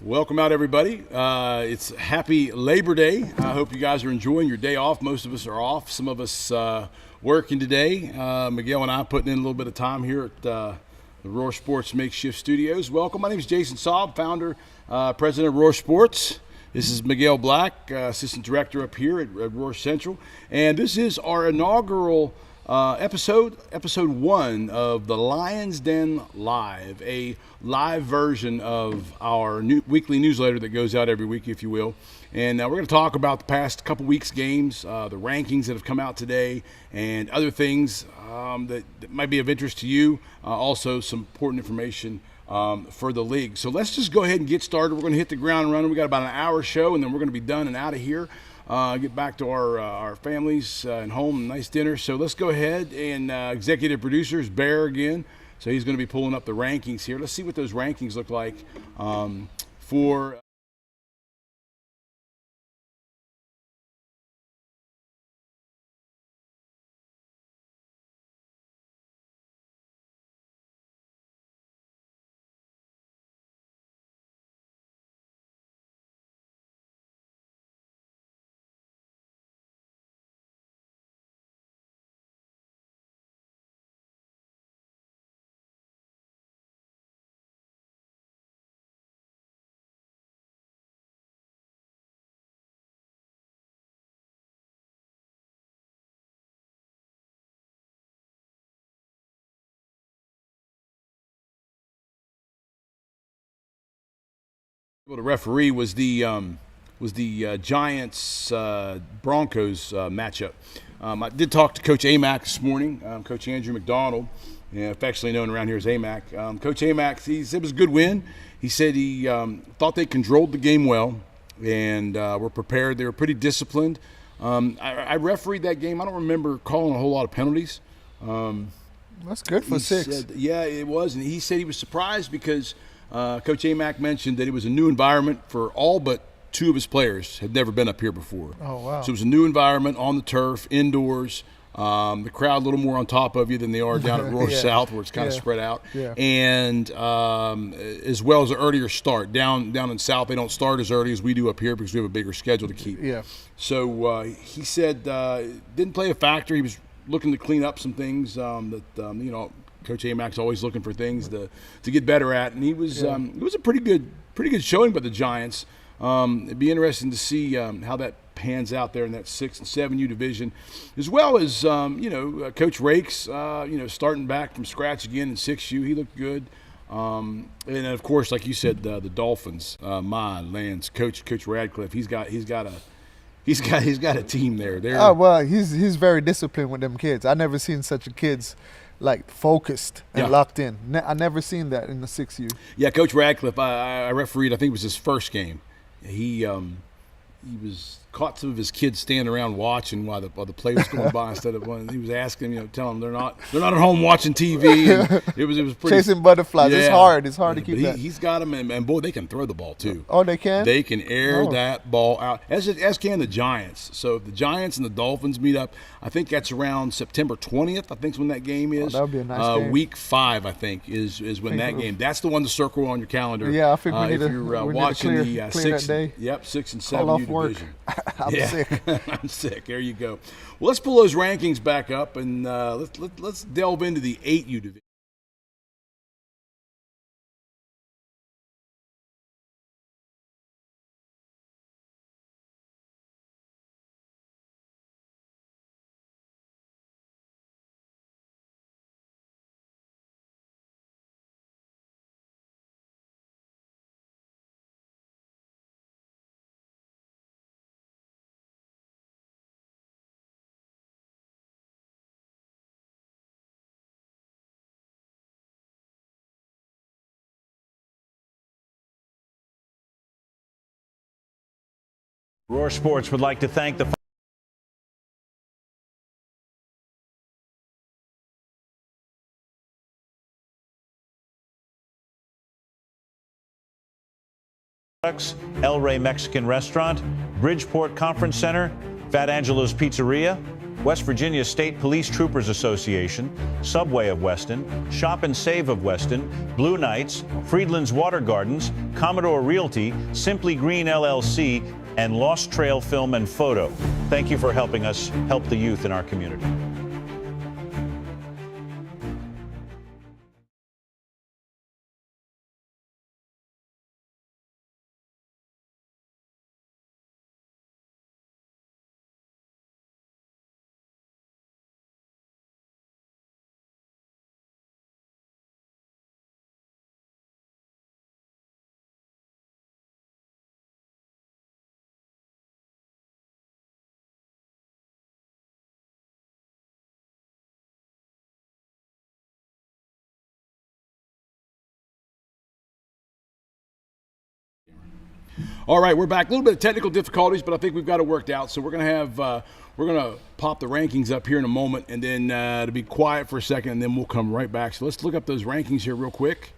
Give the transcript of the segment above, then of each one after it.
Welcome out, everybody. It's happy Labor Day. I hope you guys are enjoying your day off. Most of us are off. Some of us working today. Miguel and I putting in a little bit of time here at the Roar Sports Makeshift Studios. Welcome. My name is Jason Saab, founder, president of Roar Sports. This is Miguel Black, assistant director up here at Roar Central. And this is our inaugural episode 1 of the Lions Den Live, a live version of our weekly newsletter that goes out every week, if you will. And we're going to talk about the past couple weeks' games, the rankings that have come out today, and other things that might be of interest to you. Also, some important information for the league. So let's just go ahead and get started. We're going to hit the ground running. We got about an hour show, and then we're going to be done and out of here. Get back to our families and home, nice dinner. So let's go ahead and executive producers, Bear again. So he's going to be pulling up the rankings here. Let's see what those rankings look like for. Well, the referee was the Giants Broncos matchup. I did talk to Coach Amack this morning, Coach Andrew McDonald, affectionately known around here as Amack. Coach Amack, he said it was a good win. He said he thought they controlled the game well and were prepared. They were pretty disciplined. I refereed that game. I don't remember calling a whole lot of penalties. That's good for 6. Yeah, it was. And he said he was surprised because Coach Amack mentioned that it was a new environment for all but 2 of his players had never been up here before. Oh, wow. So it was a new environment on the turf, indoors. The crowd a little more on top of you than they are down at Roar South, where it's kind of spread out. Yeah. And as well as an earlier start. Down in South, they don't start as early as we do up here because we have a bigger schedule to keep. Yeah. So he said didn't play a factor. He was looking to clean up some things that Coach Amack's always looking for things to get better at, and he was it was a pretty good showing by the Giants. It'd be interesting to see how that pans out there in that 6 and 7U division, as well as Coach Rakes starting back from scratch again in 6U. He looked good, and then of course, like you said, the Dolphins. My lands, Coach Radcliffe. He's got a team there. Oh well, he's very disciplined with them kids. I never seen such a kids like focused and locked in. I never seen that in the 6U. Yeah, Coach Radcliffe. I refereed. I think it was his first game. He was caught some of his kids standing around watching while the play was going by instead of one. He was asking, telling them they're not at home watching TV. And it was pretty chasing butterflies. Yeah. It's hard to keep that. He's got them, and boy, they can throw the ball too. Oh, they can. They can air that ball out as can the Giants. So if the Giants and the Dolphins meet up, I think that's around September 20th. I think is when that game is. That would be a nice game. Week 5, I think, is when that game. That's the one to circle on your calendar. Yeah, I think we need if you're watching clear 6 that day. Yep, 6 and 7 Call off division. work. I'm sick. I'm sick. There you go. Well, let's pull those rankings back up and let's delve into the 8U division. Roar Sports would like to thank the El Rey Mexican Restaurant, Bridgeport Conference Center, Fat Angelo's Pizzeria, West Virginia State Police Troopers Association, Subway of Weston, Shop and Save of Weston, Blue Knights, Friedland's Water Gardens, Commodore Realty, Simply Green LLC, and Lost Trail Film and Photo. Thank you for helping us help the youth in our community. All right, we're back. A little bit of technical difficulties, but I think we've got it worked out. So we're gonna pop the rankings up here in a moment, and then to be quiet for a second, and then we'll come right back. So let's look up those rankings here real quick.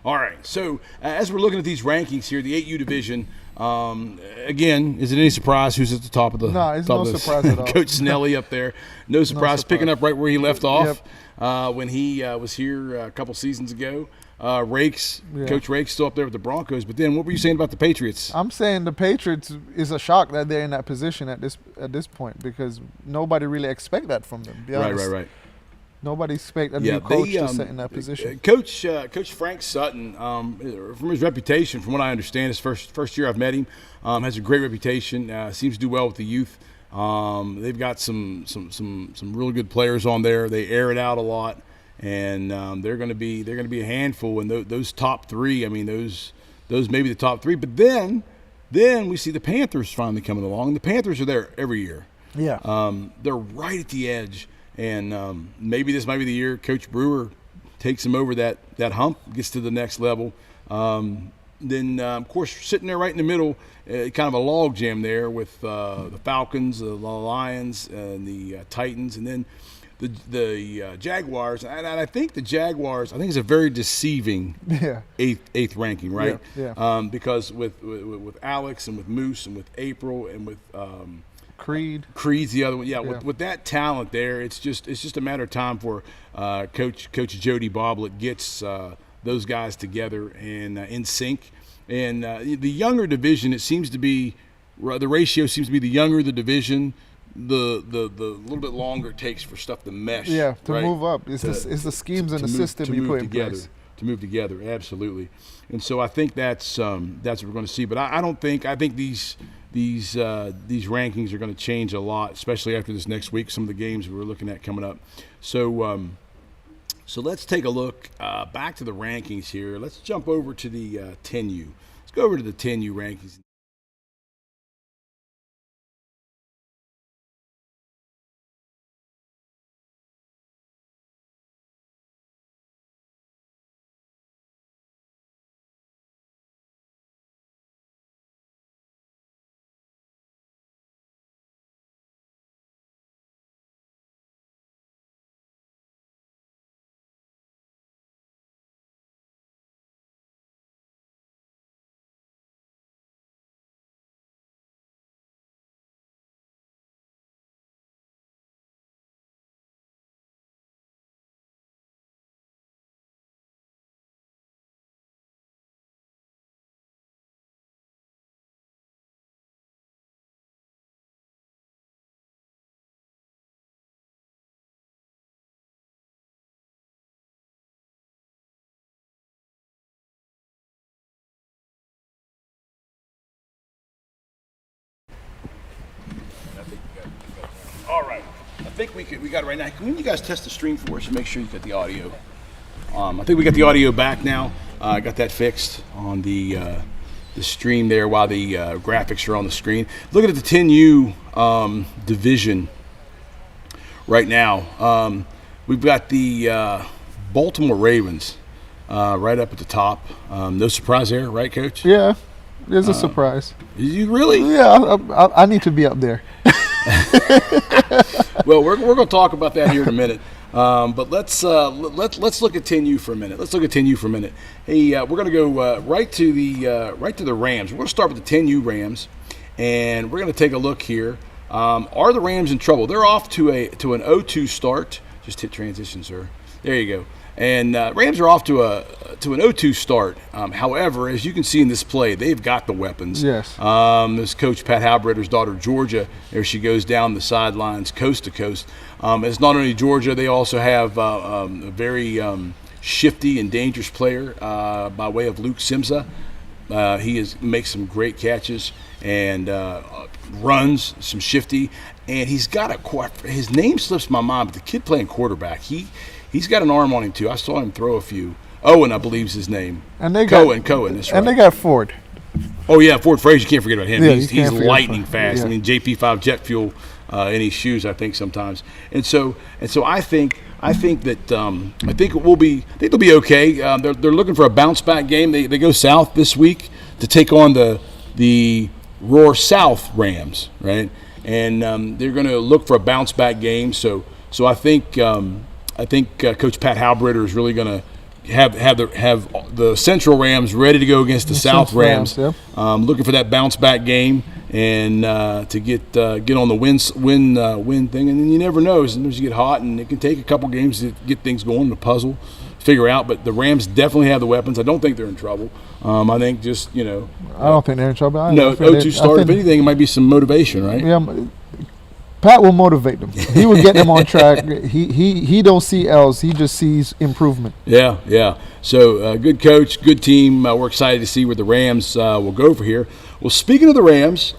All right, so as we're looking at these rankings here, the 8U division, again, is it any surprise who's at the top of the? No, it's no surprise at all. Coach Snelly up there, no surprise, picking up right where he left off Yep. when he was here a couple seasons ago. Rakes, Coach Rakes, still up there with the Broncos. But then, what were you saying about the Patriots? I'm saying the Patriots is a shock that they're in that position at this point, because nobody really expect that from them. To be honest. Right. Nobody expect a new coach to sit in that position. Coach Frank Sutton, from his reputation, from what I understand, his first year I've met him, has a great reputation. Seems to do well with the youth. They've got some really good players on there. They air it out a lot, and they're going to be a handful. And those top three, I mean, those may be the top three. But then we see the Panthers finally coming along. The Panthers are there every year. Yeah. They're right at the edge. And maybe this might be the year Coach Brewer takes him over that hump, gets to the next level. Then, of course, sitting there right in the middle, kind of a log jam there with the Falcons, the Lions, and the Titans, and then the Jaguars. And I think the Jaguars, I think it's a very deceiving eighth ranking, right? Yeah. Because with Alex and with Moose and with April and with Creed's the other one. Yeah. With that talent there, it's just a matter of time for Coach Jody Boblet gets those guys together and in sync. And the younger division, it seems to be the ratio seems to be the younger the division, the little bit longer it takes for stuff to mesh. Yeah, to right? move up. It's the schemes and the system you put in place. To move together, absolutely. And so I think that's what we're going to see. But I think these rankings are going to change a lot, especially after this next week. Some of the games we're looking at coming up. So let's take a look back to the rankings here. Let's jump over to the 10U. Let's go over to the 10U rankings. All right. I think we got it right now. Can you guys test the stream for us and make sure you get the audio? I think we got the audio back now. I got that fixed on the stream there while the graphics are on the screen. Looking at the 10U division right now, we've got the Baltimore Ravens right up at the top. No surprise there, right, Coach? Yeah. There's a surprise. You really? Yeah, I need to be up there. Well, we're going to talk about that here in a minute. But let's look at 10U for a minute. Hey, we're going to go right to the Rams. We're going to start with the 10U Rams, and we're going to take a look here. Are the Rams in trouble? They're off to an 0-2 start. Just hit transition, sir. There you go. And Rams are off to an 0-2 start. However, as you can see in this play, they've got the weapons. Yes. This coach Pat Halbretter's daughter Georgia, there she goes down the sidelines, coast to coast. It's not only Georgia; they also have a very shifty and dangerous player by way of Luke Simza. He makes some great catches and runs, some shifty, and he's got his name slips my mind, but the kid playing quarterback, he's got an arm on him too. I saw him throw a few. Owen, I believe is his name. And they Cohen. That's right. And they got Ford. Oh yeah, Ford Frazier. You can't forget about him. Yeah, he's lightning fast. Yeah. I mean, JP5 jet fuel in his shoes, I think sometimes. And so I think that they'll be okay. They're looking for a bounce back game. They go south this week to take on the Roar South Rams, right? And they're going to look for a bounce back game. So I think Coach Pat Halbretter is really going to have the Central Rams ready to go against the South Rams. Yeah. Looking for that bounce back game and to get on the win thing. And then you never know. Sometimes you get hot, and it can take a couple games to get things going, the puzzle figure out. But the Rams definitely have the weapons. I don't think they're in trouble. I think just I don't think they're in trouble. No, 0-2 start. If anything, it might be some motivation, right? Yeah. Pat will motivate them. He will get them on track. He don't see L's. He just sees improvement. Yeah. So good coach, good team. We're excited to see where the Rams will go for here. Well, speaking of the Rams,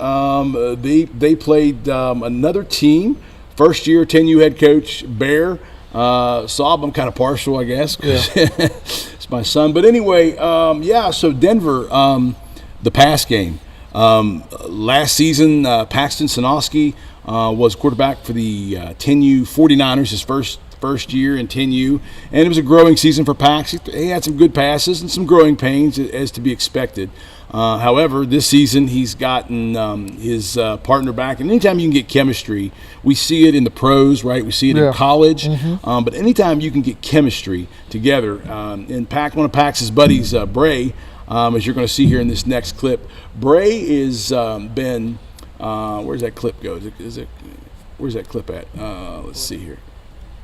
they played another team. First year 10U head coach Bear Saab. I'm kind of partial, I guess, because it's my son. But anyway, so Denver, the pass game. Last season, Paxton Sanofsky was quarterback for the 10U 49ers, his first year in 10U, and it was a growing season for Pax. He had some good passes and some growing pains, as to be expected. However, this season he's gotten his partner back, and anytime you can get chemistry, we see it in the pros, right? We see it in college, but anytime you can get chemistry together, and one of Pax's buddies, Bray, as you're going to see here in this next clip, Bray is been. Where's that clip go? Where's that clip at? Let's see here.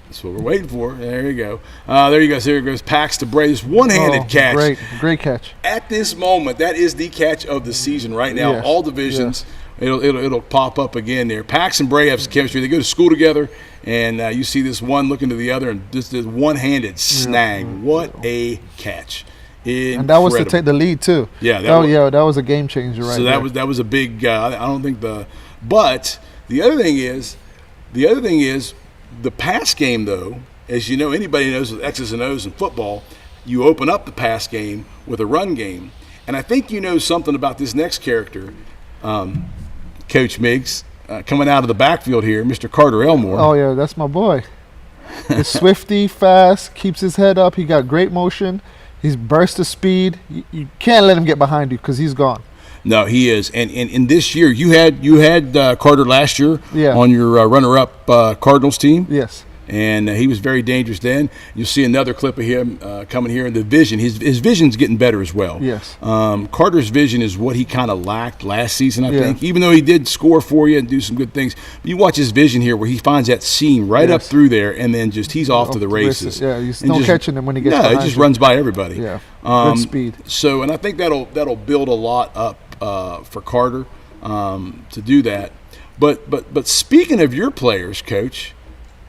That's what we're waiting for. There you go. There you go. So here goes Pax to Bray. This one-handed catch. Great catch. At this moment, that is the catch of the season right now. Yes. All divisions. Yes. It'll pop up again there. Pax and Bray have some chemistry. They go to school together, and you see this one looking to the other, and this one-handed snag. What a catch! Incredible. And that was to take the lead too. Yeah, that was a game changer, right? So that was a big. I don't think But the other thing is, the pass game though, as you know, anybody knows with X's and O's in football, you open up the pass game with a run game, and I think you know something about this next character, Coach Miggs, coming out of the backfield here, Mr. Carter Elmore. Oh yeah, that's my boy. He's swifty, fast, keeps his head up. He got great motion. He's burst of speed. You can't let him get behind you because he's gone. No, he is. And this year, you had Carter last year on your runner-up Cardinals team. Yes. And he was very dangerous then. You'll see another clip of him coming here in the vision. His vision's getting better as well. Yes. Carter's vision is what he kind of lacked last season, I think, even though he did score for you and do some good things. But you watch his vision here where he finds that seam right up through there, and then he's off to the races. Yeah, he's no catching him when he gets behind. No, he just runs by everybody. Yeah, good speed. So, and I think that'll build a lot up for Carter to do that. But speaking of your players, Coach,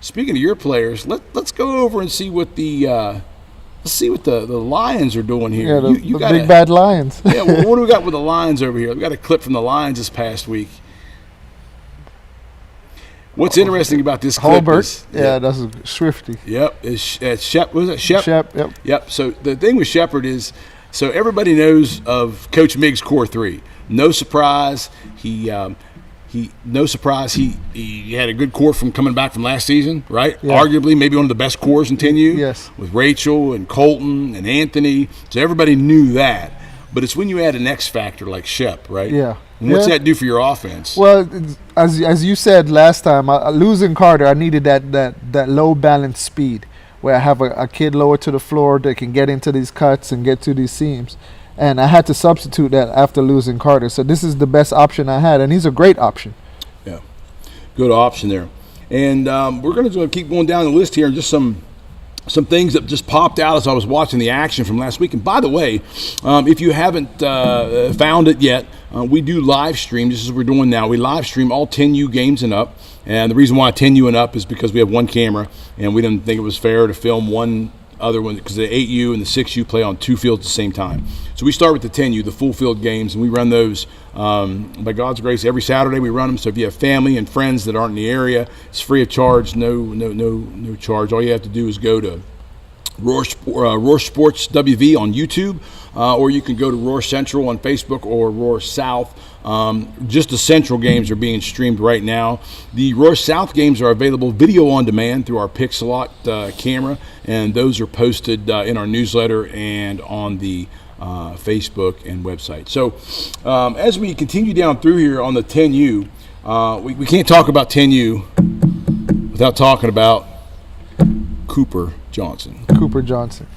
let's go over and see what the Lions are doing here. Yeah, the big bad Lions. Yeah, well, what do we got with the Lions over here? We got a clip from the Lions this past week. What's interesting about this clip Holbert, that's a Swifty. Yep, it's Shep. Was it Shep? Shep, yep. Yep. So the thing with Shepard is, so everybody knows of Coach Miggs' Core 3. No surprise, he had a good core from coming back from last season, right? Yeah. Arguably, maybe one of the best cores in 10U. Yes. With Rachel and Colton and Anthony. So everybody knew that. but it's when you add an X factor like Shep, right? Yeah. And what's Yeah. that do for your offense? Well, as you said last time, losing Carter, I needed that low balance speed where I have a kid lower to the floor that can get into these cuts and get to these seams. And I had to substitute that after losing Carter. So this is the best option I had, and he's a great option. Yeah, good option there. And we're going to keep going down the list here, and just some things that just popped out as I was watching the action from last week. And by the way, if you haven't found it yet, we do live stream, just as we're doing now. We live stream all 10U games and up. And the reason why 10U and up is because we have one camera, and we didn't think it was fair to film one other one, because the 8U and the 6U play on two fields at the same time. So we start with the 10U, the full field games, and we run those by God's grace every Saturday. We run them. So if you have family and friends that aren't in the area, it's free of charge, no charge. All you have to do is go to Roar Sports WV on YouTube, or you can go to Roar Central on Facebook or Roar South. Just the Central games are being streamed right now. The Roar South games are available video on demand through our Pixelot camera, and those are posted in our newsletter and on the Facebook and website. So as we continue down through here on the 10U, we can't talk about 10U without talking about Cooper Johnson. Cooper Johnson.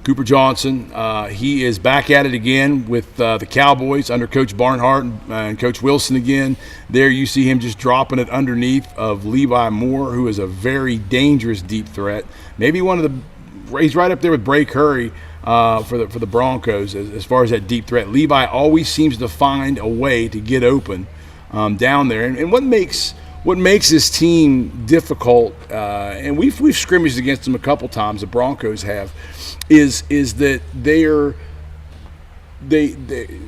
Cooper Johnson, he is back at it again with the Cowboys under Coach Barnhart and Coach Wilson again. There you see him just dropping it underneath of Levi Moore, who is a very dangerous deep threat. Maybe he's right up there with Bray Curry for the Broncos as far as that deep threat. Levi always seems to find a way to get open down there. And what makes this team difficult, and we've scrimmaged against them a couple times, the Broncos have, is that they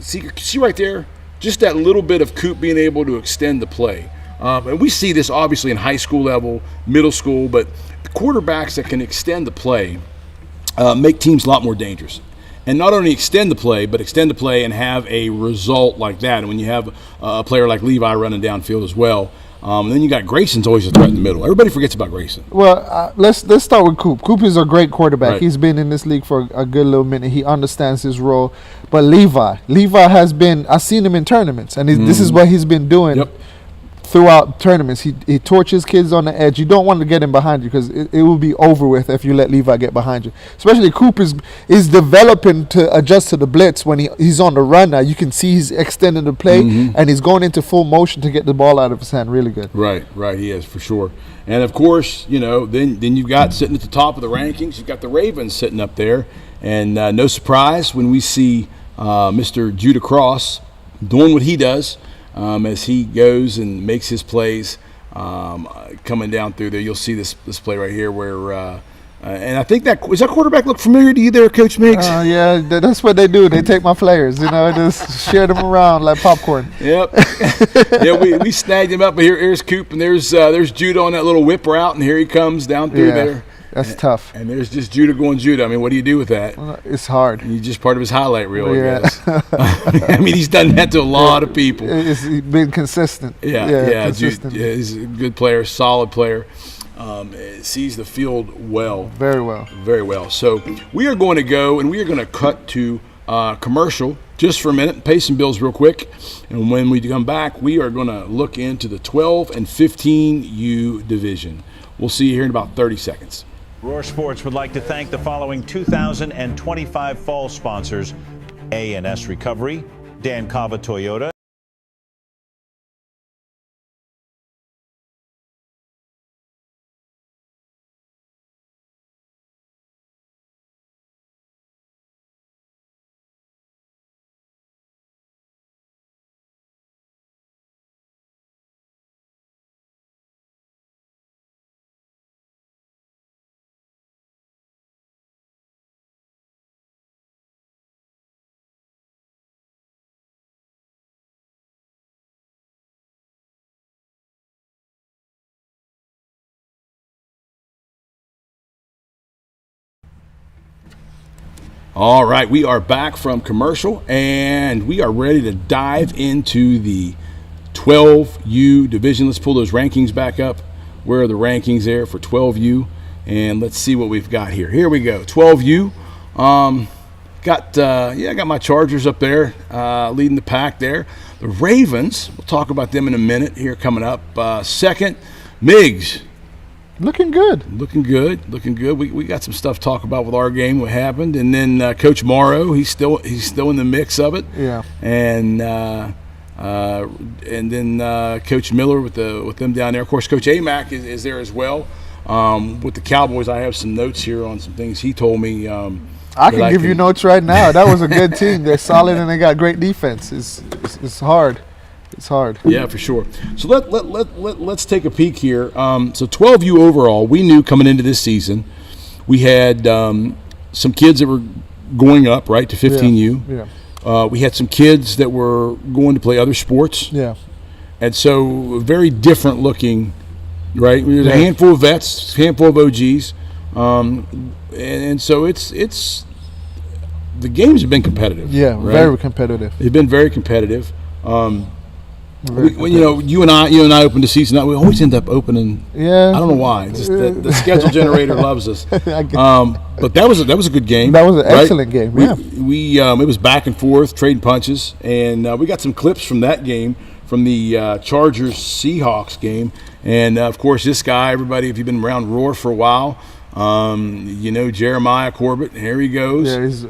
see right there, just that little bit of Coop being able to extend the play. And we see this obviously in high school level, middle school, but the quarterbacks that can extend the play make teams a lot more dangerous. And not only extend the play, but extend the play and have a result like that. And when you have a player like Levi running downfield as well, and then you got Grayson's always a threat in the middle. Everybody forgets about Grayson. Well, let's start with Coop. Coop is a great quarterback. Right. He's been in this league for a good little minute. He understands his role. But Levi has been, I've seen him in tournaments, and this is what he's been doing. Yep. Throughout tournaments. He torches kids on the edge. You don't want to get him behind you because it will be over with if you let Levi get behind you. Especially Coop is developing to adjust to the blitz when he's on the run now. You can see he's extending the play, and he's going into full motion to get the ball out of his hand. Really good. Right, he is for sure. And of course, then you've got sitting at the top of the rankings, you've got the Ravens sitting up there. And no surprise when we see Mr. Judah Cross doing what he does. As he goes and makes his plays coming down through there. You'll see this play right here where and I think does that quarterback look familiar to you there, Coach Miggs? Yeah, that's what they do. They take my players, just share them around like popcorn. Yep. Yeah, we snagged him up. But here's Coop, and there's Judah on that little whip route, and here he comes down through there. That's tough. And there's just Judah going Judah. I mean, what do you do with that? It's hard. He's just part of his highlight reel, I guess. I mean, he's done that to a lot of people. He's been consistent. Yeah. Consistent. Jude, he's a good player, solid player. Sees the field well. Very well. Very well. So we are going to go, and we are going to cut to commercial just for a minute, pay some bills real quick. And when we come back, we are going to look into the 12 and 15U division. We'll see you here in about 30 seconds. Roar Sports would like to thank the following 2025 fall sponsors: A&S Recovery, Dan Cava Toyota, All right, we are back from commercial, and we are ready to dive into the 12U division. Let's pull those rankings back up. Where are the rankings there for 12U? And let's see what we've got here. Here we go, 12U. got my Chargers up there leading the pack there. The Ravens, we'll talk about them in a minute here coming up. Second, Migs. Looking good. Looking good. We got some stuff to talk about with our game, what happened, and then Coach Morrow, he's still in the mix of it. Yeah. And then Coach Miller with them down there. Of course, Coach Amack is there as well. With the Cowboys, I have some notes here on some things he told me. I can give you notes right now. That was a good team. They're solid and they got great defense. It's hard. It's hard. Yeah, for sure. So let's take a peek here. So 12U overall, we knew coming into this season, we had some kids that were going up, right, to 15U. Yeah. We had some kids that were going to play other sports. Yeah. And so very different looking, right? There's a Yeah. handful of vets, handful of OGs. And so it's the games have been competitive. Yeah, right? very competitive. They've been very competitive. Very When, you and I opened the season, we always end up opening. Yeah. I don't know why. It's just the schedule generator loves us. I get- But that was a good game. That was an right? excellent game, yeah. We it was back and forth, trading punches, and we got some clips from that game, from the Chargers Seahawks game, and of course this guy. Everybody, if you've been around Roar for a while, Jeremiah Corbett. Here he goes. Yeah, he's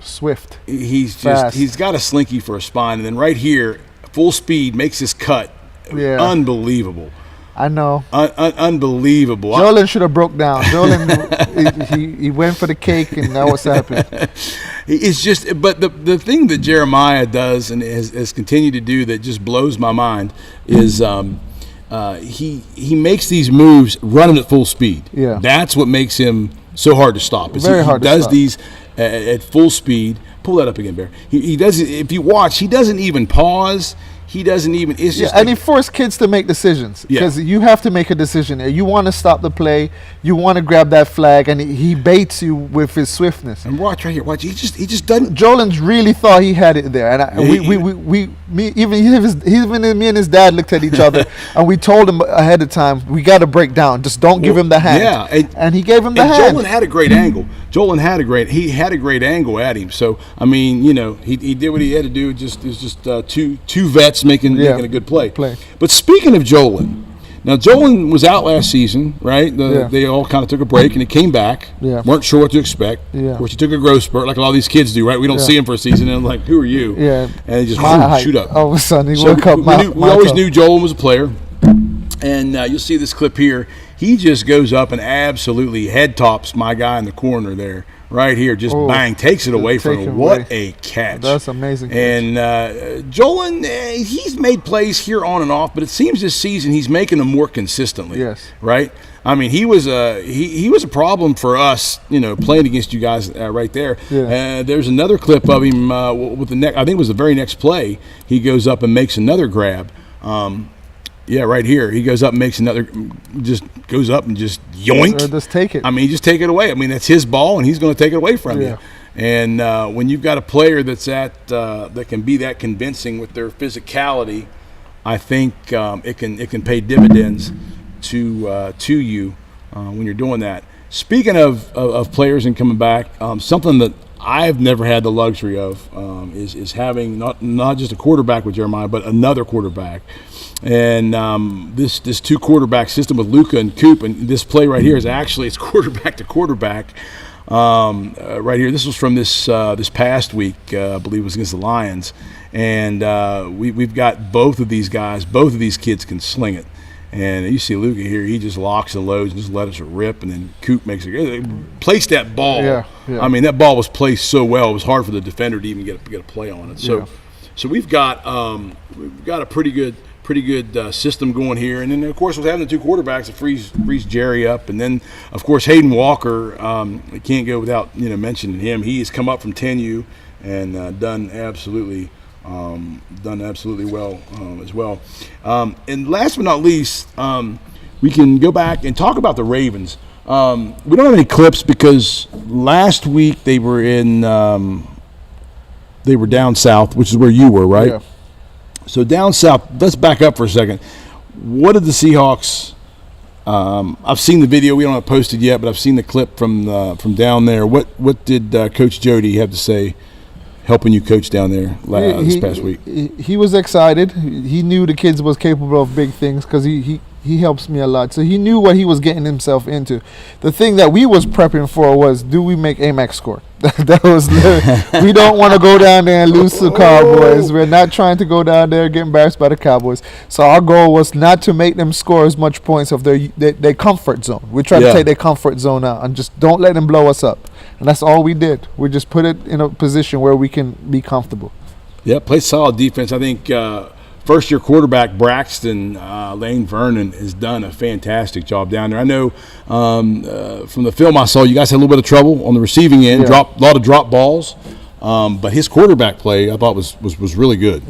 swift. He's got a slinky for a spine, and then right here, full speed, makes his cut. Yeah. Unbelievable. I know. Unbelievable. Jolin should have broke down. Jolin, he went for the cake, and that was happening. It's just, but the thing that Jeremiah does and has continued to do that just blows my mind is he makes these moves running at full speed. Yeah. That's what makes him so hard to stop. Very hard to He does stop. these at full speed. Pull that up again, Bear. He does it. If you watch, he doesn't even pause. He doesn't even. It's Yeah, just. and he forced kids to make decisions Yeah. because you have to make a decision. You want to stop the play, you want to grab that flag, and he baits you with his swiftness. and watch right here. Watch. He just doesn't. Jolin really thought he had it there, and me and his dad looked at each other, and we told him ahead of time, we got to break down. Just don't give him the hand. Yeah, and he gave him the And hand. Jolin had a great angle. He had a great angle at him. So I mean, he did what he had to do. It was just two vets making a good play. But speaking of Jolin, now Jolin was out last season, right? They all kind of took a break, and he came back. Yeah. Weren't sure what to expect. Yeah. Of course, he took a growth spurt, like a lot of these kids do, right? We don't see him for a season, and I'm like, who are you? Yeah. And he just My height. shoot up. All of a sudden, he So woke up. we always knew Jolin was a player, and you'll see this clip here. He just goes up and absolutely head tops my guy in the corner there, right here. Just bang, takes it away from him. What a catch! That's amazing. And Jolin, he's made plays here on and off, but it seems this season he's making them more consistently. Yes. Right. I mean, he was a problem for us, playing against you guys right there. Yeah. There's another clip of him with the next. I think it was the very next play. He goes up and makes another grab. Yeah, right here. He goes up and makes another. Just goes up and just yoink. Just take it. I mean, just take it away. I mean, that's his ball, and he's going to take it away from Yeah. you. And when you've got a player that's that can be that convincing with their physicality, I think it can pay dividends to you when you're doing that. Speaking of players and coming back, something that I've never had the luxury of is having not just a quarterback with Jeremiah, but another quarterback. And this two quarterback system with Luka and Coop, and this play right here it's quarterback to quarterback. Right here, this was from this past week, I believe it was against the Lions, and we've got both of these guys. Both of these kids can sling it, and you see Luka here. He just locks and loads and just lets it rip, and then Coop makes it. Placed that ball. Yeah. I mean, that ball was placed so well. It was hard for the defender to even get a play on it. So, Yeah. so we've got a pretty good system going here, and then of course with having the two quarterbacks, it frees Jerry up, and then of course Hayden Walker, I can't go without mentioning him. He has come up from 10U and done absolutely well as well. And last but not least, we can go back and talk about the Ravens. We don't have any clips because last week they were down south, which is where you were, right? Yeah. So down south, let's back up for a second. What did the Seahawks I've seen the video. We don't have it posted yet, but I've seen the clip from down there. What did Coach Jody have to say, helping you coach down there this past week? He was excited. He knew the kids was capable of big things because he helps me a lot. So he knew what he was getting himself into. The thing that we was prepping for was, do we make AMAC score? That was we don't want to go down there and lose to the Cowboys. We're not trying to go down there and get embarrassed by the Cowboys. So our goal was not to make them score as much points of their comfort zone. We try to take their comfort zone out and just don't let them blow us up. And that's all we did. We just put it in a position where we can be comfortable. Yeah, play solid defense. I think first-year quarterback Braxton Lane Vernon has done a fantastic job down there. I know from the film I saw, you guys had a little bit of trouble on the receiving end, a lot of drop balls. But his quarterback play, I thought, was really good.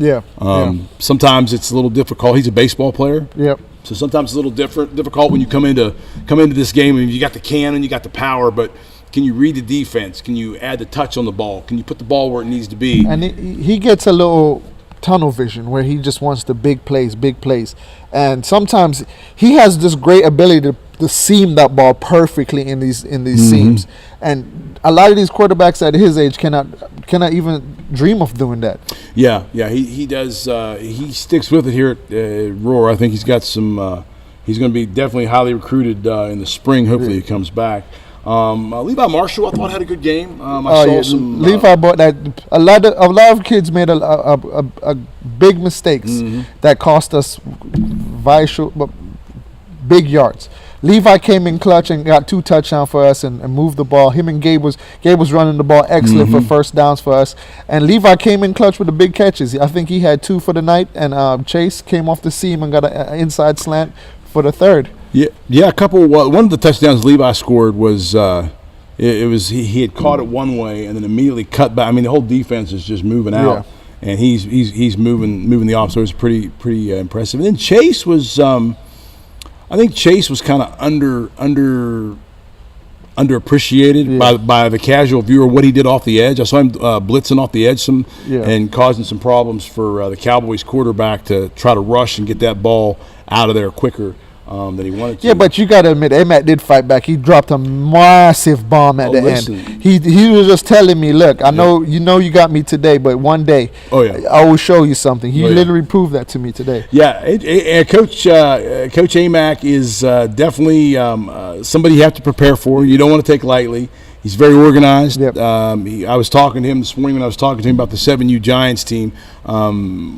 Sometimes it's a little difficult. He's a baseball player. Yep. So sometimes it's a little difficult when you come into this game and you got the cannon, you got the power, but can you read the defense? Can you add the touch on the ball? Can you put the ball where it needs to be? And he gets a little tunnel vision where he just wants the big plays. And sometimes he has this great ability to seam that ball perfectly in these seams. And a lot of these quarterbacks at his age cannot even dream of doing that. Yeah, he does. He sticks with it here at Roar. I think he's got some. He's going to be definitely highly recruited in the spring. Hopefully, he comes back. Levi Marshall, I thought, had a good game. I saw some. Levi bought that. A lot of kids made a big mistakes that cost us big yards. Levi came in clutch and got 2 touchdowns for us and moved the ball. Him and Gabe was running the ball excellent for first downs for us. And Levi came in clutch with the big catches. I think he had 2 for the night. And Chase came off the seam and got an inside slant for the third. Yeah. A couple. One of the touchdowns Levi scored was he had caught it one way and then immediately cut back. I mean, the whole defense is just moving out, and he's moving the off. So it was pretty impressive. And then Chase was. I think Chase was kind of underappreciated by the casual viewer. What he did off the edge, I saw him blitzing off the edge and causing some problems for the Cowboys quarterback to try to rush and get that ball out of there quicker than he wanted to. Yeah, but you got to admit, AMAC did fight back. He dropped a massive bomb at the end. He was just telling me, look, I know you got me today, but one day I will show you something. He literally proved that to me today. Yeah, Coach AMAC is definitely somebody you have to prepare for. You don't want to take lightly. He's very organized. Yep. I was talking to him this morning when I was talking to him about the 7U Giants team.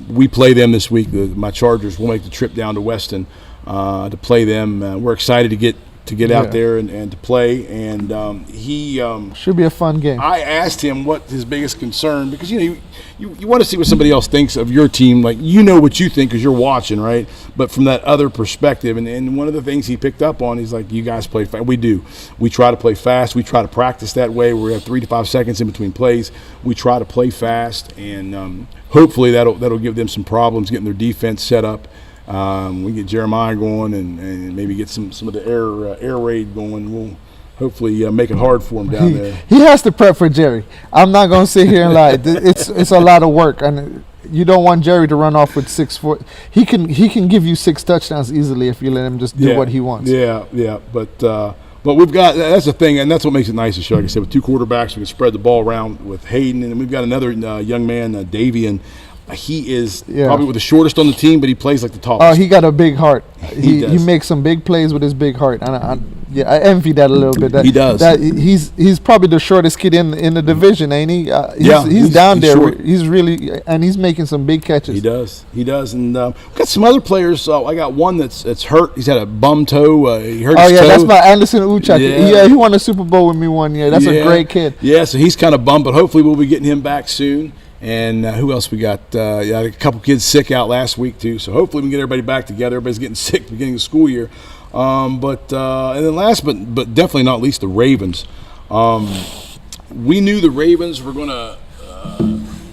We play them this week. My Chargers will make the trip down to Weston to play them. We're excited to get out there and to play. And he should be a fun game. I asked him what his biggest concern, because you want to see what somebody else thinks of your team. Like, you know what you think because you're watching, right? But from that other perspective, and one of the things he picked up on, he's like, you guys play fast. We do. We try to play fast. We try to practice that way. We have 3 to 5 seconds in between plays. We try to play fast, and hopefully that'll give them some problems getting their defense set up. We get Jeremiah going and maybe get some of the air raid going. We'll hopefully make it hard for him down there. He has to prep for Jerry. I'm not going to sit here and lie. It's a lot of work, and you don't want Jerry to run off with 6 foot. He can give you 6 touchdowns easily if you let him just do what he wants. Yeah. But we've got, that's the thing, and that's what makes it nice to show. Like I said, with 2 quarterbacks, we can spread the ball around with Hayden, and we've got another young man, Davian. He is probably the shortest on the team, but he plays like the tallest. Oh, he got a big heart. He makes some big plays with his big heart. And I envy that a little bit. He does. He's probably the shortest kid in the division, ain't he? He's down there. Short. He's really, and he's making some big catches. He does. And we've got some other players. I got one that's hurt. He's had a bum toe. He hurt his toe. That's by Anderson Uchak. Yeah, he won a Super Bowl with me one year. That's a great kid. Yeah, so he's kind of bummed, but hopefully we'll be getting him back soon. And who else we got? A couple kids sick out last week too. So hopefully we can get everybody back together. Everybody's getting sick at the beginning of the school year. And then last but definitely not least, the Ravens. We knew the Ravens were going to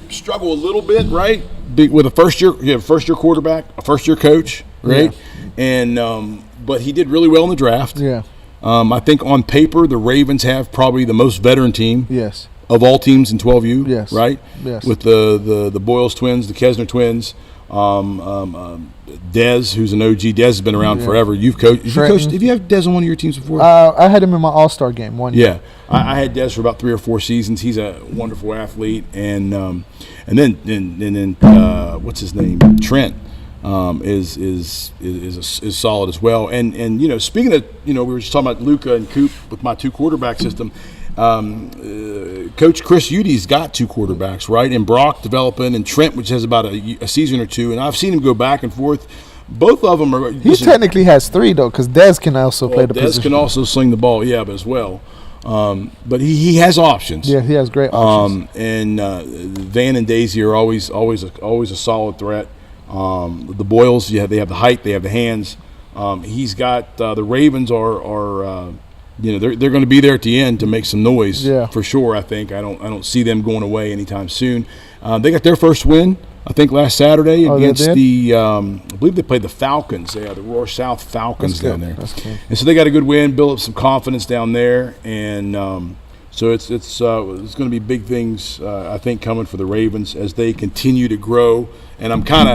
struggle a little bit, right? With a first year quarterback, a first year coach, right? Yeah. And but he did really well in the draft. Yeah. I think on paper the Ravens have probably the most veteran team. Yes. Of all teams in 12U, yes. Right? Yes. With the Boyles twins, the Kesner twins, Dez, who's an OG. Dez has been around forever. You've coached. Have you had Dez on one of your teams before? I had him in my All-Star game one year. Yeah, I had Dez for about 3 or 4 seasons. He's a wonderful athlete, and then what's his name? Trent is solid as well. And you know, speaking of, you know, we were just talking about Luka and Coop with my 2 quarterback system. Coach Chris Udy's got 2 quarterbacks, right? And Brock developing, and Trent, which has about a season or 2. And I've seen him go back and forth. Both of them are. He technically has 3 though, because Dez can also play the position. Dez can also sling the ball, but as well. But he has options. Yeah, he has great options. And Van and Daisy are always a solid threat. The Boyles, they have the height, they have the hands. He's got the Ravens are you know, they're going to be there at the end to make some noise, for sure. I think I don't see them going away anytime soon. They got their first win, I think, last Saturday against the I believe they played the Falcons. Yeah, the Roar South Falcons down there. That's cool. And so they got a good win, built up some confidence down there, and so it's going to be big things, I think, coming for the Ravens as they continue to grow. And I'm kind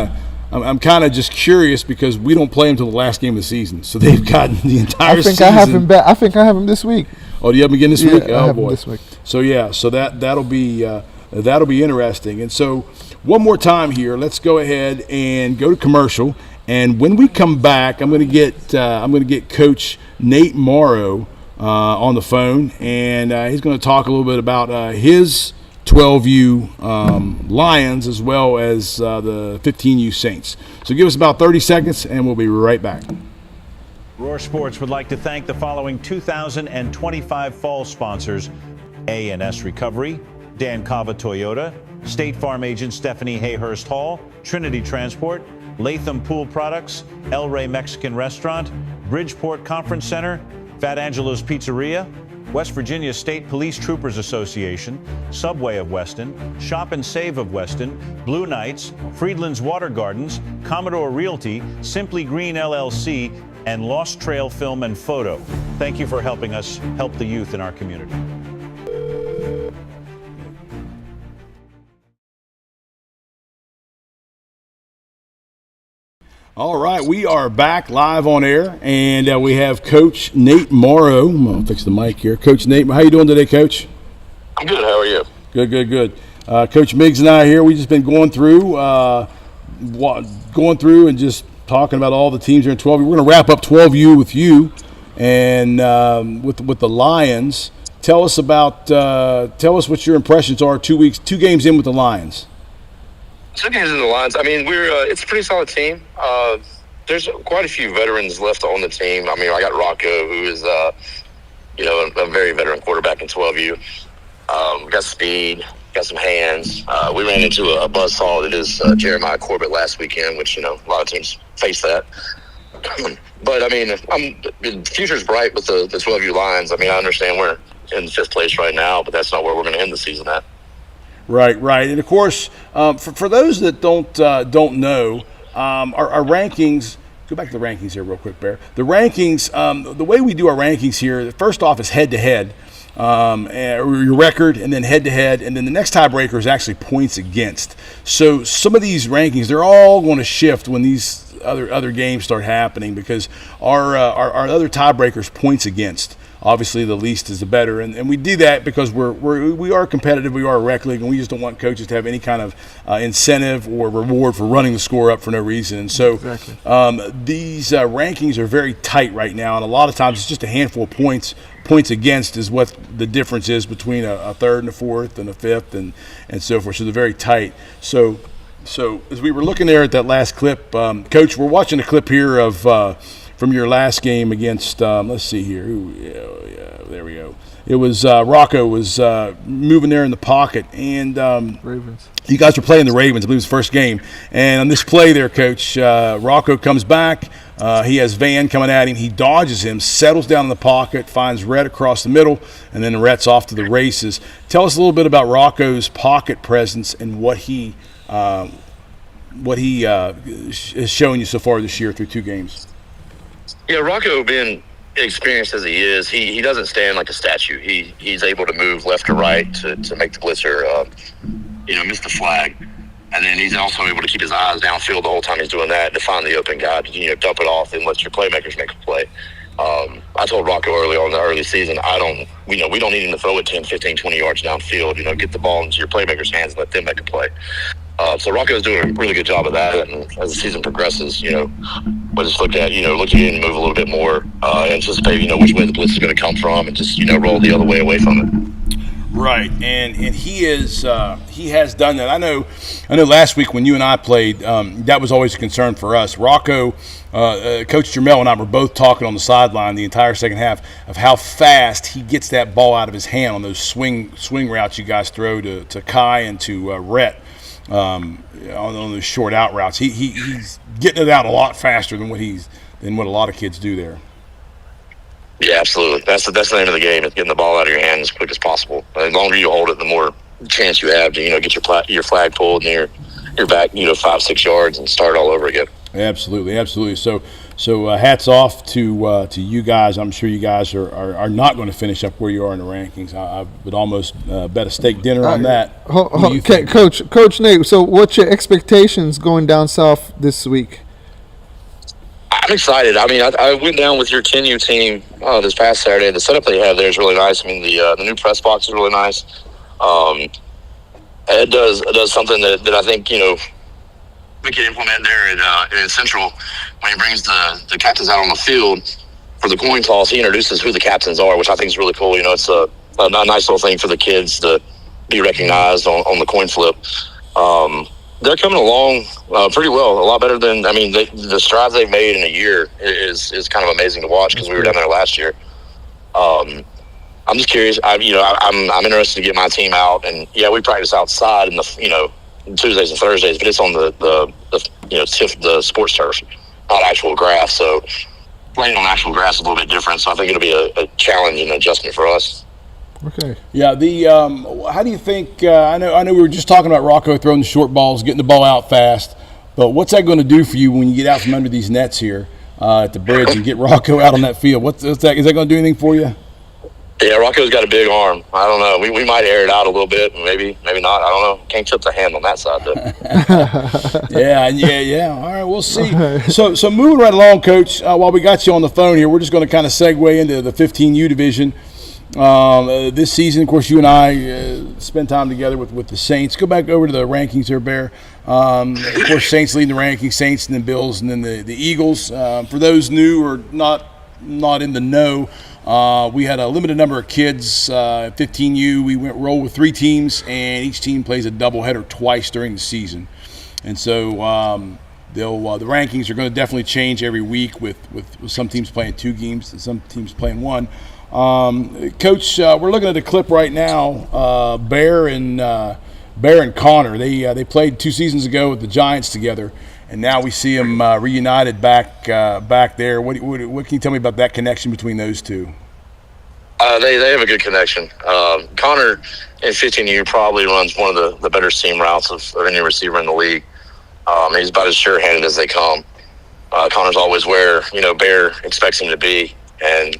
of just curious because we don't play them until the last game of the season, so they've gotten the entire season. I have him back. I think I have him this week. Oh, do you have him again this week? I Oh have boy, him this week. So yeah, so that'll be interesting. And so one more time here, let's go ahead and go to commercial. And when we come back, I'm going to get Coach Nate Morrow on the phone, and he's going to talk a little bit about his 12U Lions as well as the 15U Saints. So give us about 30 seconds, and we'll be right back. Roar Sports would like to thank the following 2025 fall sponsors: A&S Recovery, Dan Cava Toyota, State Farm agent Stephanie Hayhurst Hall, Trinity Transport, Latham Pool Products, El Rey Mexican Restaurant, Bridgeport Conference Center, Fat Angelo's Pizzeria, West Virginia State Police Troopers Association, Subway of Weston, Shop and Save of Weston, Blue Knights, Friedland's Water Gardens, Commodore Realty, Simply Green LLC, and Lost Trail Film and Photo. Thank you for helping us help the youth in our community. All right, we are back live on air, and we have Coach Nate Morrow. I'm going to fix the mic here. Coach Nate, how you doing today, Coach? I'm good. How are you? Good. Coach Miggs and I here, we've just been going through and just talking about all the teams here in 12U. We're going to wrap up 12U with you and with the Lions. Tell us what your impressions are 2 games in with the Lions. 2 games in the Lions. I mean, it's a pretty solid team. There's quite a few veterans left on the team. I mean, I got Rocco, who is a very veteran quarterback in 12U. Got speed, got some hands. We ran into a buzzsaw that is Jeremiah Corbett last weekend, which, a lot of teams face that. But, I mean, the future's bright with the 12U Lions. I mean, I understand we're in 5th place right now, but that's not where we're going to end the season at. Right, and of course, for those that don't know, our rankings. Go back to the rankings here real quick, Bear. The rankings, the way we do our rankings here, first off is head-to-head, your record, and then head-to-head, and then the next tiebreaker is actually points against. So some of these rankings, they're all going to shift when these other games start happening because our other tiebreakers points against. Obviously, the least is the better, and we do that because we are competitive. We are a rec league, and we just don't want coaches to have any kind of incentive or reward for running the score up for no reason. And so, these rankings are very tight right now, and a lot of times it's just a handful of points. Points against is what the difference is between a 3rd and a 4th and a 5th and so forth. So they're very tight. So as we were looking there at that last clip, Coach, we're watching a clip here of. From your last game against, let's see here. There we go. It was Rocco was moving there in the pocket, and Ravens. You guys were playing the Ravens. I believe it was the first game. And on this play there, Coach, Rocco comes back. He has Van coming at him. He dodges him, settles down in the pocket, finds Rhett across the middle, and then Rhett's off to the races. Tell us a little bit about Rocco's pocket presence and what he has shown you so far this year through 2 games. Yeah, Rocco, being experienced as he is, he doesn't stand like a statue. He's able to move left to right to make the blitzer, miss the flag. And then he's also able to keep his eyes downfield the whole time he's doing that to find the open guy to dump it off and let your playmakers make a play. I told Rocco early on in the early season, we don't need him to throw it 10, 15, 20 yards downfield. Get the ball into your playmakers' hands and let them make a play. So Rocco's doing a really good job of that. And as the season progresses, we'll just look at and move a little bit more, anticipate, which way the blitz is going to come from, and just, roll the other way away from it. Right, and he has done that. I know. Last week when you and I played, that was always a concern for us. Rocco, Coach Jermel and I were both talking on the sideline the entire second half of how fast he gets that ball out of his hand on those swing routes you guys throw to Kai and to Rhett on those short out routes. He's getting it out a lot faster than what a lot of kids do there. Yeah, absolutely. That's the name of the game, is getting the ball out of your hand as quick as possible. The longer you hold it, the more chance you have to, get your flag pulled and you're back, 5-6 yards and start all over again. Absolutely. So hats off to you guys. I'm sure you guys are not going to finish up where you are in the rankings. I would almost bet a steak dinner on that. Okay, Coach Nate. So, what's your expectations going down south this week? I'm excited. I mean, I went down with your 10U team this past Saturday. The setup they have there is really nice. I mean, the new press box is really nice. It does something that I think we can implement there in Central when he brings the captains out on the field for the coin toss. He introduces who the captains are, which I think is really cool. It's a nice little thing for the kids to be recognized on the coin flip. They're coming along pretty well, a lot better than the strides they've made in a year is kind of amazing to watch because we were down there last year. I'm just curious. I'm interested to get my team out, and we practice outside in the Tuesdays and Thursdays, but it's on the sports turf, not actual grass. So playing on actual grass is a little bit different. So I think it'll be a challenge and adjustment for us. Okay. Yeah. How do you think? I know we were just talking about Rocco throwing the short balls, getting the ball out fast. But what's that going to do for you when you get out from under these nets here at the bridge and get Rocco out on that field? What's that? Is that going to do anything for you? Yeah, Rocco's got a big arm. I don't know. We might air it out a little bit, maybe not. I don't know. Can't tip the hand on that side though. Yeah. All right, we'll see. So moving right along, Coach. While we got you on the phone here, we're just going to kind of segue into the 15U division. This season, of course, you and I spent time together with the Saints. Go back over to the rankings here, Bear. Of course, Saints leading the rankings, Saints and then Bills and then the Eagles. For those new or not in the know, we had a limited number of kids at 15U. We roll with 3 teams, and each team plays a doubleheader twice during the season. And so the rankings are going to definitely change every week with some teams playing 2 games and some teams playing 1. Coach, we're looking at a clip right now. Bear and Connor. They played 2 seasons ago with the Giants together, and now we see them reunited back there. What can you tell me about that connection between those two? They have a good connection. Connor in 15U probably runs one of the better seam routes of any receiver in the league. He's about as sure-handed as they come. Connor's always where Bear expects him to be, and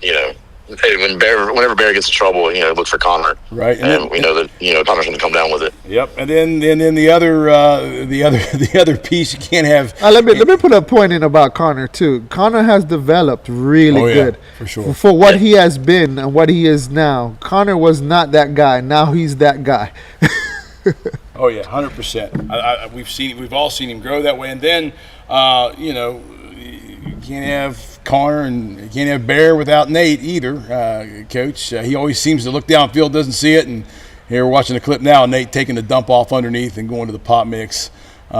whenever Bear gets in trouble, look for Connor. Right. And we know that Connor's going to come down with it. Yep. And then the other piece you can't have. Let me put a point in about Connor too. Connor has developed really good for sure for what he has been and what he is now. Connor was not that guy. Now he's that guy. Oh yeah, 100%. We've all seen him grow that way, and then you can't have Connor and you can't have Bear without Nate either, Coach. He always seems to look downfield, doesn't see it, and here we're watching the clip now, Nate taking the dump off underneath and going to the pop mix. You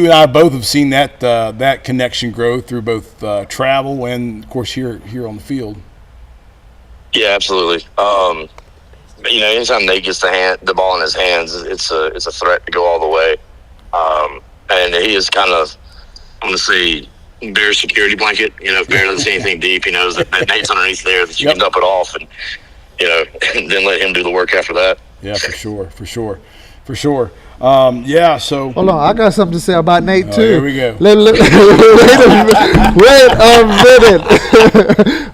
and I both have seen that connection grow through both travel and, of course, here on the field. Yeah, absolutely. Anytime Nate gets the ball in his hands, it's a threat to go all the way. And he is kind of, I'm going to say, Bear's security blanket. If Bear doesn't see anything deep, he knows that Nate's underneath there, that you can dump it off and then let him do the work after that. Yeah, for sure. So hold on, I got something to say about Nate too. Here we go.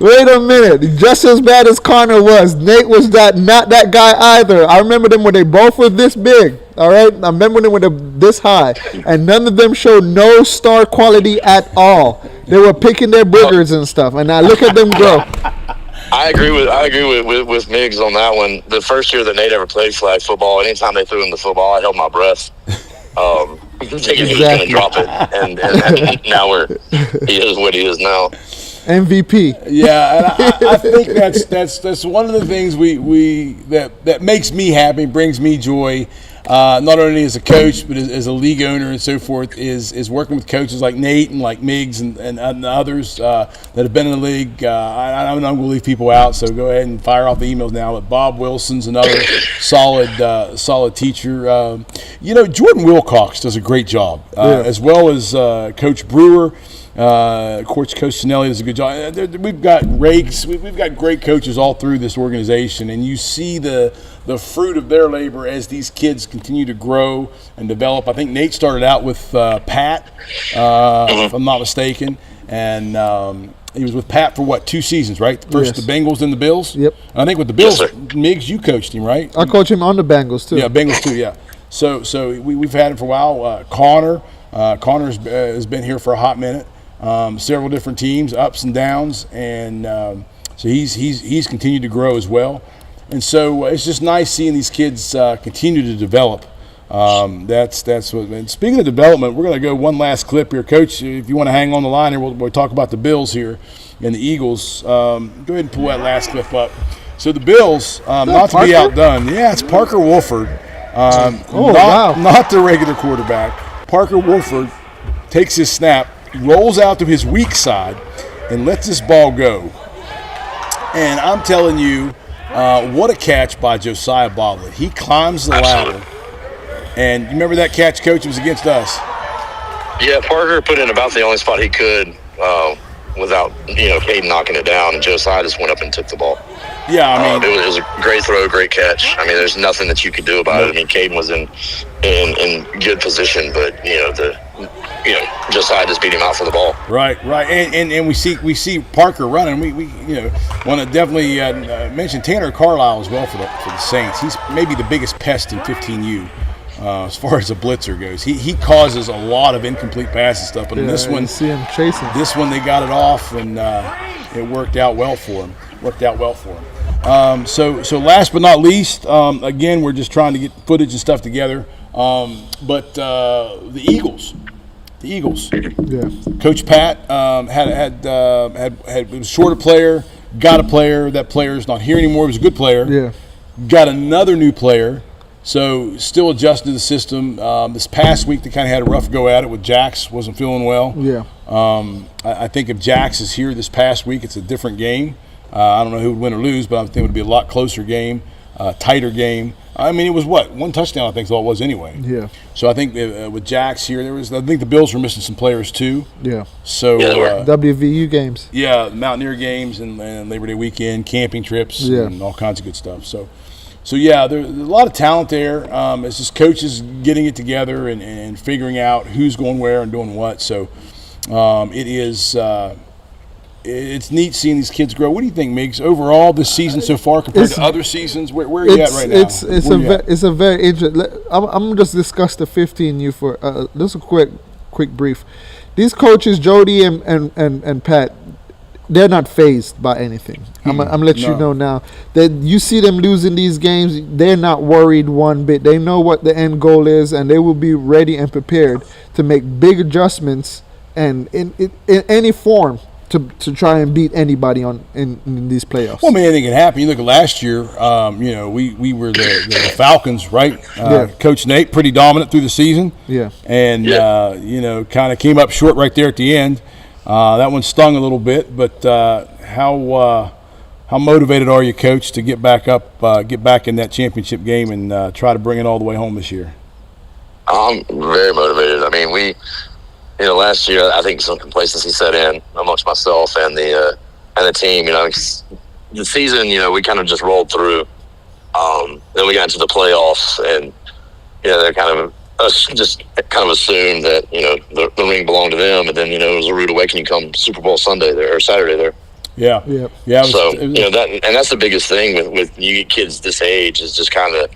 Wait a minute. Just as bad as Connor was, Nate was not that guy either. I remember them when they both were this big. All right, I remember when they were this high, and none of them showed no star quality at all. They were picking their boogers and stuff, and now look at them grow. I agree with Miggs on that one. The first year that Nate ever played flag football, anytime they threw him the football, I held my breath, thinking he was going to drop it, and now he is what he is now. MVP. Yeah, and I think that's one of the things that makes me happy, brings me joy. Not only as a coach, but as a league owner and so forth, is working with coaches like Nate and like Miggs and others that have been in the league. I'm not going to leave people out, so go ahead and fire off the emails now. But Bob Wilson's another solid teacher. Jordan Wilcox does a great job, as well as Coach Brewer. Coach Cinelli does a good job. We've got rakes. We've got great coaches all through this organization, and you see the fruit of their labor as these kids continue to grow and develop. I think Nate started out with Pat, if I'm not mistaken, and he was with Pat for 2 seasons, right? First the Bengals, then the Bills. Yep. And I think with the Bills, Miggs, you coached him, right? I coached him on the Bengals too. Yeah, Bengals too. Yeah. So we've had him for a while. Connor's has been here for a hot minute. Several different teams, ups and downs, and so he's continued to grow as well. And so it's just nice seeing these kids continue to develop. That's what. And speaking of development, we're going to go one last clip here, Coach. If you want to hang on the line here, we'll talk about the Bills here and the Eagles. Go ahead and pull that last clip up. So the Bills, not to be outdone. Yeah, it's Parker Wolford. Not the regular quarterback. Parker Wolford takes his snap, rolls out to his weak side, and lets this ball go. And I'm telling you, what a catch by Josiah Boblett. He climbs the ladder. And you remember that catch, Coach? It was against us. Yeah, Parker put in about the only spot he could without, Caden knocking it down, and Josiah just went up and took the ball. Yeah, I mean, it was a great throw, great catch. I mean, there's nothing that you could do about it. I mean, Caden was in good position, but Josiah just beat him out for the ball. Right, and we see Parker running. We want to definitely mention Tanner Carlisle as well for the Saints. He's maybe the biggest pest in 15U. As far as a blitzer goes, he causes a lot of incomplete passes stuff. But in this one, see him chasing. This one they got it off, and it worked out well for him. So last but not least, again, we're just trying to get footage and stuff together. But the Eagles. Yeah. Coach Pat was short a player, got a player. That player is not here anymore. He was a good player. Yeah. Got another new player. So still adjusting to the system. This past week they kind of had a rough go at it with Jax. Wasn't feeling well. Yeah. I think if Jax is here this past week, it's a different game. I don't know who would win or lose, but I think it would be a lot closer game, tighter game. I mean, it was one touchdown, I think, is all it was anyway. Yeah. So I think with Jax here, I think the Bills were missing some players too. Yeah. So WVU games. Yeah, Mountaineer games and Labor Day weekend, camping trips, and all kinds of good stuff. So yeah, there's a lot of talent there. It's just coaches getting it together and figuring out who's going where and doing what. So it's neat seeing these kids grow. What do you think, Miggs? Overall, this season so far compared to other seasons, where are you at right now? It's a very interesting. I'm gonna just discuss the 15U for just a quick brief. These coaches, Jody and Pat, they're not fazed by anything. I'm gonna let you know now that you see them losing these games. They're not worried one bit. They know what the end goal is, and they will be ready and prepared to make big adjustments and in any form to try and beat anybody in these playoffs. Well, man, anything can happen. You look at last year. We were the Falcons, right? Coach Nate, pretty dominant through the season. Yeah, and kind of came up short right there at the end. That one stung a little bit, but how motivated are you, Coach, to get back in that championship game and try to bring it all the way home this year? I'm very motivated. I mean, last year I think some complacency set in amongst myself and the team. The season, we kind of just rolled through. Then we got into the playoffs, and they're kind of just assumed that the ring belonged to them, and then it was a rude awakening come Super Bowl Sunday there or Saturday there. Yeah. So that's the biggest thing with you get kids this age is just kind of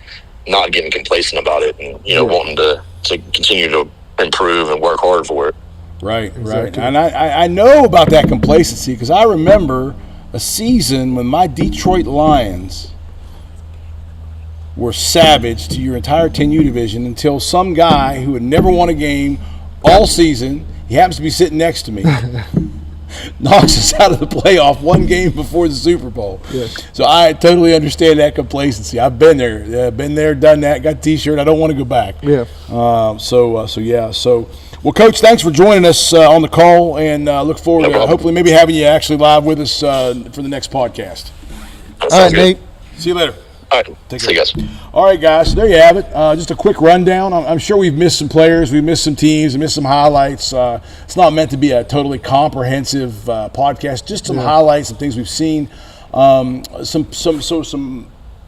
not getting complacent about it, and wanting to continue to improve and work hard for it. Right. And I know about that complacency because I remember a season when my Detroit Lions were savage to your entire 10U division until some guy who had never won a game all season, he happens to be sitting next to me, knocks us out of the playoff one game before the Super Bowl. Yes. So I totally understand that complacency. I've been there, done that, got a T-shirt. I don't want to go back. Yeah. So, well, Coach, thanks for joining us on the call, and look forward to hopefully maybe having you actually live with us for the next podcast. All right, Nate. See you later. All right. See you guys. All right, guys. So there you have it. Just a quick rundown. I'm sure we've missed some players, we've missed some teams, we missed some highlights. It's not meant to be a totally comprehensive podcast. Just some highlights, some things we've seen.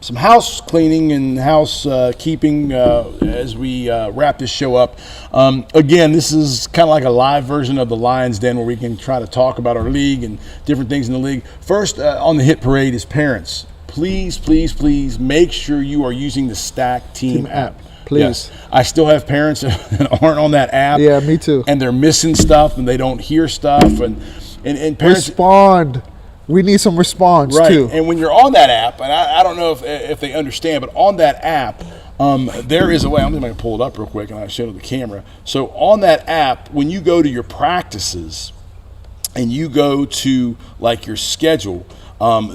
Some house cleaning and house keeping as we wrap this show up. Again, this is kind of like a live version of the Lions Den where we can try to talk about our league and different things in the league. First on the hit parade is parents. Please make sure you are using the Stack Team app. Please. Yes. I still have parents that aren't on that app. Yeah, me too. And they're missing stuff and they don't hear stuff. And parents respond. We need some response too. And when you're on that app, and I don't know if they understand, but on that app, there is a way. I'm just going to pull it up real quick and I'll show it to the camera. So on that app, when you go to your practices and you go to like your schedule,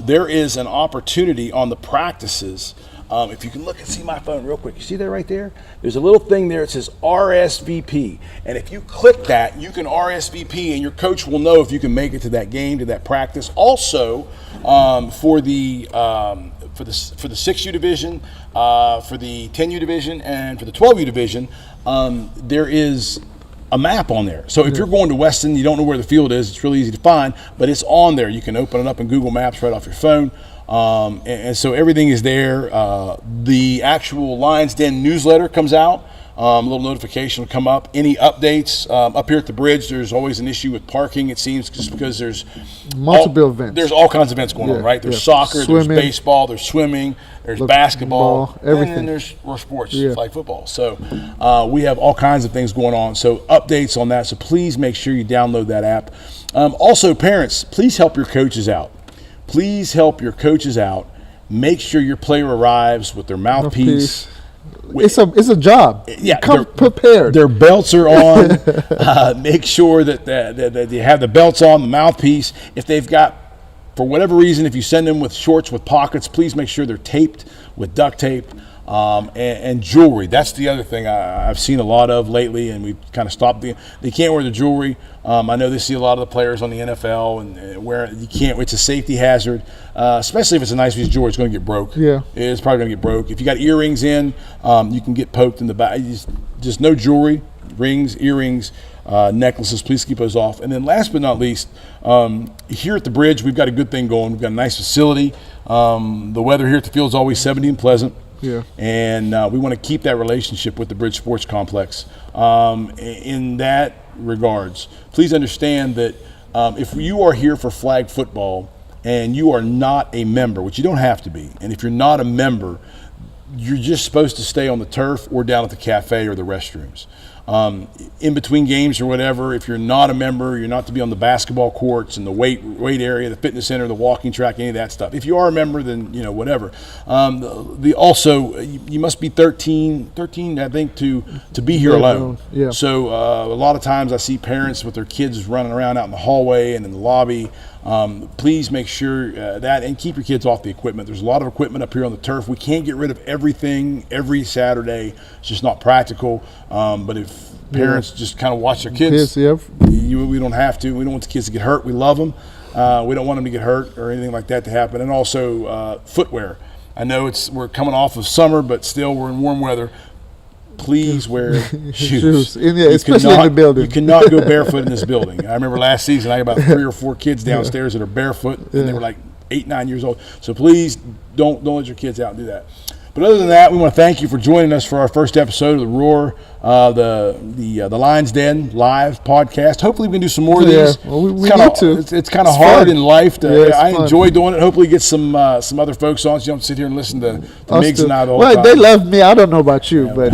there is an opportunity on the practices. If you can look and see my phone real quick, you see that right there? There's a little thing there that says RSVP. And if you click that, you can RSVP and your coach will know if you can make it to that game, to that practice. Also, for the 6U division, for the 10U division, and for the 12U division, there is a map on there. So if you're going to Weston, you don't know where the field is, it's really easy to find, but it's on there. You can open it up in Google Maps right off your phone. And so everything is there. The actual Lions Den newsletter comes out. A little notification will come up. Any updates up here at the bridge? There's always an issue with parking. It seems just because there's multiple events. There's all kinds of events going on, right? There's soccer, swimming, there's baseball, there's swimming, there's basketball, everything. And then there's sports like football. So we have all kinds of things going on. So updates on that. So please make sure you download that app. Also, parents, please help your coaches out. Please help your coaches out. Make sure your player arrives with their mouthpiece. It's a job. Yeah, come prepared. Their belts are on. Make sure that they have the belts on, the mouthpiece. If they've got, for whatever reason, if you send them with shorts with pockets, please make sure they're taped with duct tape. And jewelry. That's the other thing I've seen a lot of lately, and we've kind of stopped. They can't wear the jewelry. I know they see a lot of the players on the NFL and wear. You can't. It's a safety hazard, especially if it's a nice piece of jewelry. It's going to get broke. Yeah, it's probably going to get broke. If you got earrings in, you can get poked in the back. Just no jewelry, rings, earrings, necklaces. Please keep those off. And then last but not least, here at the bridge, we've got a good thing going. We've got a nice facility. The weather here at the field is always 70 and pleasant. Yeah. And we want to keep that relationship with the Bridge Sports Complex. In that regards, please understand that if you are here for flag football and you are not a member, which you don't have to be, and if you're not a member, you're just supposed to stay on the turf or down at the cafe or the restrooms. In between games or whatever, if you're not a member, you're not to be on the basketball courts and the weight area, the fitness center, the walking track, any of that stuff. If you are a member, then whatever. Also, you must be 13, I think, to be here alone. Yeah. So a lot of times I see parents with their kids running around out in the hallway and in the lobby. Please make sure that, and keep your kids off the equipment. There's a lot of equipment up here on the turf. We can't get rid of everything every Saturday. It's just not practical. But if parents just kind of watch their kids, we don't have to. We don't want the kids to get hurt. We love them. We don't want them to get hurt or anything like that to happen. And also footwear. I know we're coming off of summer, but still we're in warm weather. Please wear shoes. Especially in the building. You cannot go barefoot in this building. I remember last season I had about 3 or 4 kids downstairs that are barefoot, and they were like 8, 9 years old. So please don't let your kids out and do that. But other than that, we want to thank you for joining us for our first episode of the Roar, the Lions Den live podcast. Hopefully, we can do some more of these. Well, we It's kinda- need to. It's kind of It's hard fun. in life. I fun. enjoy doing it. Hopefully, get some other folks on, so you don't sit here and listen to Us Miggs too. and I the whole Well, time. they love me. I don't know about you, but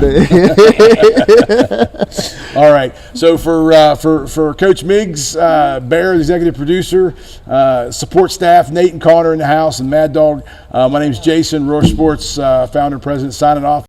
All right. So for Coach Miggs, Bear, the executive producer, support staff, Nate and Connor in the house, and Mad Dog. My name's Jason, Roar Sports founder and president, signing off.